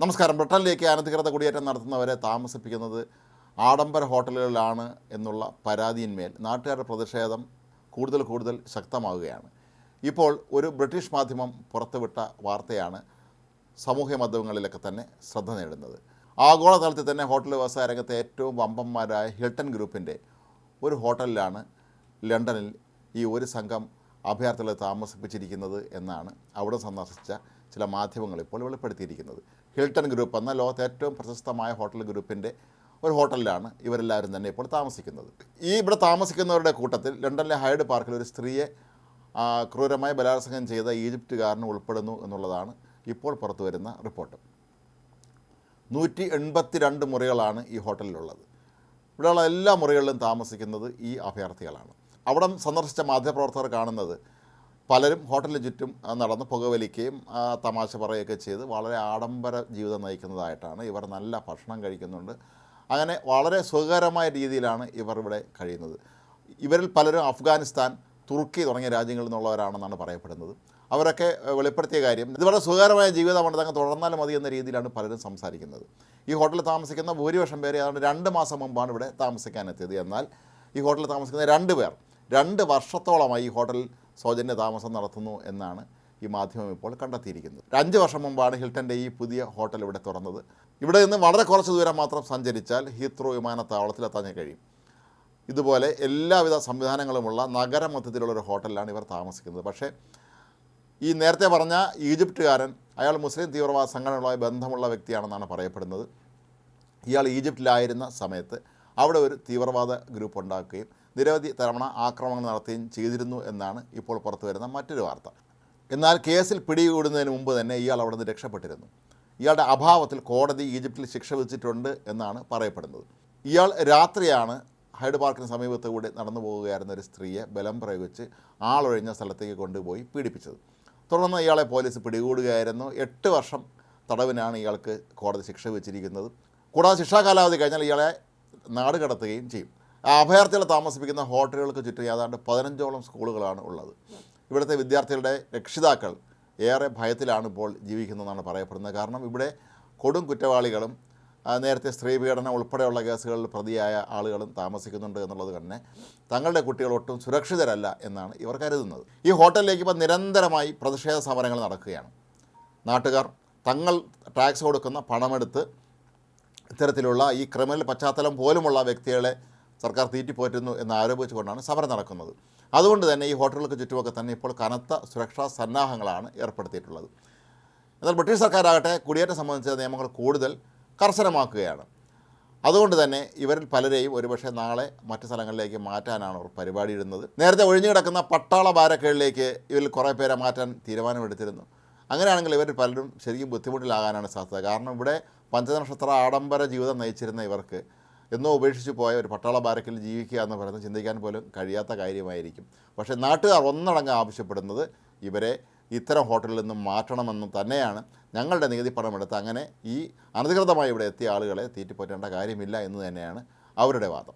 നമസ്കാരം. ബ്രിട്ടനിലേക്ക് അനധികൃത കുടിയേറ്റം നടത്തുന്നവരെ താമസിപ്പിക്കുന്നത് ആഡംബര ഹോട്ടലുകളിലാണ് എന്നുള്ള പരാതിയിന്മേൽ നാട്ടുകാരുടെ പ്രതിഷേധം കൂടുതൽ ശക്തമാവുകയാണ്. ഇപ്പോൾ ഒരു ബ്രിട്ടീഷ് മാധ്യമം പുറത്തുവിട്ട വാർത്തയാണ് സാമൂഹ്യ മാധ്യമങ്ങളിലൊക്കെ തന്നെ ശ്രദ്ധ നേടുന്നത്. ആഗോളതലത്തിൽ തന്നെ ഹോട്ടൽ വ്യവസായ രംഗത്തെ ഏറ്റവും വമ്പന്മാരായ ഹിൽട്ടൺ ഗ്രൂപ്പിൻ്റെ ഒരു ഹോട്ടലിലാണ് ലണ്ടനിൽ ഈ ഒരു സംഘം അഭയാർത്ഥികളെ താമസിപ്പിച്ചിരിക്കുന്നത് എന്നാണ് അവിടെ സന്ദർശിച്ച ചില മാധ്യമങ്ങൾ ഇപ്പോൾ വെളിപ്പെടുത്തിയിരിക്കുന്നത്. ഹിൽട്ടൺ ഗ്രൂപ്പ് എന്ന ലോകത്തെ ഏറ്റവും പ്രശസ്തമായ ഹോട്ടൽ ഗ്രൂപ്പിൻ്റെ ഒരു ഹോട്ടലിലാണ് ഇവരെല്ലാവരും തന്നെ ഇപ്പോൾ താമസിക്കുന്നത്. ഇവിടെ താമസിക്കുന്നവരുടെ കൂട്ടത്തിൽ ലണ്ടനിലെ ഹൈഡ് പാർക്കിൽ ഒരു സ്ത്രീയെ ക്രൂരമായി ബലാത്സംഗം ചെയ്ത ഈജിപ്തുകാരൻ ഉൾപ്പെടുന്നു എന്നുള്ളതാണ് ഇപ്പോൾ പുറത്തു വരുന്ന റിപ്പോർട്ട്. 182 മുറികളാണ് ഈ ഹോട്ടലിലുള്ളത്. ഇവിടെയുള്ള എല്ലാ മുറികളിലും താമസിക്കുന്നത് ഈ അഭയാർത്ഥികളാണ്. അവിടെ സന്ദർശിച്ച മാധ്യമപ്രവർത്തകർ കാണുന്നത് പലരും ഹോട്ടലിന് ചുറ്റും നടന്ന് പുകവലിക്കുകയും തമാശ പറയുകയൊക്കെ ചെയ്ത് വളരെ ആഡംബര ജീവിതം നയിക്കുന്നതായിട്ടാണ്. ഇവർ നല്ല ഭക്ഷണം കഴിക്കുന്നുണ്ട്. അങ്ങനെ വളരെ സുഖകരമായ രീതിയിലാണ് ഇവർ ഇവിടെ കഴിയുന്നത്. ഇവരിൽ പലരും അഫ്ഗാനിസ്ഥാൻ, തുർക്കി തുടങ്ങിയ രാജ്യങ്ങളിൽ നിന്നുള്ളവരാണെന്നാണ് പറയപ്പെടുന്നത്. അവരൊക്കെ വെളിപ്പെടുത്തിയ കാര്യം ഇത് വളരെ സുഖകരമായ ജീവിതമാണ്, അങ്ങ് തുടർന്നാലും മതി എന്ന രീതിയിലാണ് പലരും സംസാരിക്കുന്നത്. ഈ ഹോട്ടലിൽ താമസിക്കുന്ന ഭൂരിപക്ഷം പേര് അതുകൊണ്ട് 2 മാസം മുമ്പാണ് ഇവിടെ താമസിക്കാനെത്തിയത്. എന്നാൽ ഈ ഹോട്ടലിൽ താമസിക്കുന്ന 2 പേർ 2 വർഷത്തോളമായി ഈ ഹോട്ടലിൽ സൗജന്യ താമസം നടത്തുന്നു എന്നാണ് ഈ മാധ്യമം ഇപ്പോൾ കണ്ടെത്തിയിരിക്കുന്നത്. 5 വർഷം മുമ്പാണ് ഹിൽട്ടൻ്റെ ഈ പുതിയ ഹോട്ടൽ ഇവിടെ തുറന്നത്. ഇവിടെ നിന്ന് വളരെ കുറച്ച് ദൂരം മാത്രം സഞ്ചരിച്ചാൽ ഹീത്രോ വിമാനത്താവളത്തിലെത്താൻ കഴിയും. ഇതുപോലെ എല്ലാവിധ സംവിധാനങ്ങളുമുള്ള നഗരമധ്യത്തിലുള്ളൊരു ഹോട്ടലിലാണ് ഇവർ താമസിക്കുന്നത്. പക്ഷേ ഈ നേരത്തെ പറഞ്ഞ ഈജിപ്തുകാരൻ അയാൾ മുസ്ലിം തീവ്രവാദ സംഘടനകളുമായി ബന്ധമുള്ള വ്യക്തിയാണെന്നാണ് പറയപ്പെടുന്നത്. ഇയാൾ ഈജിപ്തിലായിരുന്ന സമയത്ത് അവിടെ ഒരു തീവ്രവാദ ഗ്രൂപ്പ് ഉണ്ടാക്കുകയും നിരവധി തവണ ആക്രമണങ്ങൾ നടത്തുകയും ചെയ്തിരുന്നു എന്നാണ് ഇപ്പോൾ പുറത്തു വരുന്ന മറ്റൊരു വാർത്ത. എന്നാൽ കേസിൽ പിടികൂടുന്നതിന് മുമ്പ് തന്നെ ഇയാൾ അവിടെ നിന്ന് രക്ഷപ്പെട്ടിരുന്നു. ഇയാളുടെ അഭാവത്തിൽ കോടതി ഈജിപ്തിൽ ശിക്ഷ വിധിച്ചിട്ടുണ്ട് എന്നാണ് പറയപ്പെടുന്നത്. ഇയാൾ രാത്രിയാണ് ഹൈഡ് പാർക്കിന് സമീപത്ത് കൂടി നടന്നു പോവുകയായിരുന്ന ഒരു സ്ത്രീയെ ബലം പ്രയോഗിച്ച് ആളൊഴിഞ്ഞ സ്ഥലത്തേക്ക് കൊണ്ടുപോയി പീഡിപ്പിച്ചത്. തുടർന്ന് ഇയാളെ പോലീസ് പിടികൂടുകയായിരുന്നു. 8 വർഷം തടവിനാണ് ഇയാൾക്ക് കോടതി ശിക്ഷ വിധിച്ചിരിക്കുന്നത്. കൂടാതെ ശിക്ഷാ കാലാവധി കഴിഞ്ഞാൽ ഇയാളെ നാട് കടത്തുകയും ചെയ്യും. അഭയാർത്ഥികളെ താമസിപ്പിക്കുന്ന ഹോട്ടലുകൾക്ക് ചുറ്റും ഏതാണ്ട് 15ഓളം സ്കൂളുകളാണ് ഉള്ളത്. ഇവിടുത്തെ വിദ്യാർത്ഥികളുടെ രക്ഷിതാക്കൾ ഏറെ ഭയത്തിലാണ് ഇപ്പോൾ ജീവിക്കുന്നതെന്നാണ് പറയപ്പെടുന്നത്. കാരണം ഇവിടെ കൊടും കുറ്റവാളികളും നേരത്തെ സ്ത്രീ പീഡനം ഉൾപ്പെടെയുള്ള കേസുകളിൽ പ്രതിയായ ആളുകളും താമസിക്കുന്നുണ്ട് എന്നുള്ളത് തന്നെ തങ്ങളുടെ കുട്ടികൾ ഒട്ടും സുരക്ഷിതരല്ല എന്നാണ് ഇവർ കരുതുന്നത്. ഈ ഹോട്ടലിലേക്ക് ഇപ്പോൾ നിരന്തരമായി പ്രതിഷേധ സമരങ്ങൾ നടക്കുകയാണ്. നാട്ടുകാർ തങ്ങൾ ടാക്സ് കൊടുക്കുന്ന പണമെടുത്ത് ഇത്തരത്തിലുള്ള ഈ ക്രിമിനൽ പശ്ചാത്തലം പോലുമുള്ള വ്യക്തികളെ സർക്കാർ തീറ്റിപ്പോറ്റുന്നു എന്നാരോപിച്ചുകൊണ്ടാണ് സമരം നടക്കുന്നത്. അതുകൊണ്ട് തന്നെ ഈ ഹോട്ടലുകൾക്ക് ചുറ്റുമൊക്കെ തന്നെ ഇപ്പോൾ കനത്ത സുരക്ഷാ സന്നാഹങ്ങളാണ് ഏർപ്പെടുത്തിയിട്ടുള്ളത്. എന്നാൽ ബ്രിട്ടീഷ് സർക്കാരാകട്ടെ കുടിയേറ്റം സംബന്ധിച്ച നിയമങ്ങൾ കൂടുതൽ കർശനമാക്കുകയാണ്. അതുകൊണ്ട് തന്നെ ഇവരിൽ പലരെയും ഒരുപക്ഷെ നാളെ മറ്റ് സ്ഥലങ്ങളിലേക്ക് മാറ്റാനാണ് അവർ പരിപാടിയിടുന്നത്. നേരത്തെ ഒഴിഞ്ഞു കിടക്കുന്ന പട്ടാള ബാരക്കുകളിലേക്ക് ഇവരിൽ കുറേ പേരെ മാറ്റാൻ തീരുമാനമെടുത്തിരുന്നു. അങ്ങനെയാണെങ്കിൽ ഇവരിൽ പലരും ശരിക്കും ബുദ്ധിമുട്ടിലാകാനാണ് സാധ്യത. കാരണം ഇവിടെ പഞ്ചനക്ഷത്ര ആഡംബര ജീവിതം നയിച്ചിരുന്ന ഇവർക്ക് എന്നോ ഉപേക്ഷിച്ച് പോയ ഒരു പട്ടാള ബാരക്കിൽ ജീവിക്കുക എന്ന് പറയുന്നത് ചിന്തിക്കാൻ പോലും കഴിയാത്ത കാര്യമായിരിക്കും. പക്ഷേ നാട്ടുകാർ ഒന്നടങ്കം ആവശ്യപ്പെടുന്നത് ഇവരെ ഇത്തരം ഹോട്ടലിൽ നിന്നും മാറ്റണമെന്നും തന്നെയാണ്. ഞങ്ങളുടെ നികുതി പണമെടുത്ത് അങ്ങനെ ഈ അനധികൃതമായി ഇവിടെ എത്തിയ ആളുകളെ തീറ്റിപ്പോറ്റേണ്ട കാര്യമില്ല എന്ന് തന്നെയാണ് അവരുടെ വാദം.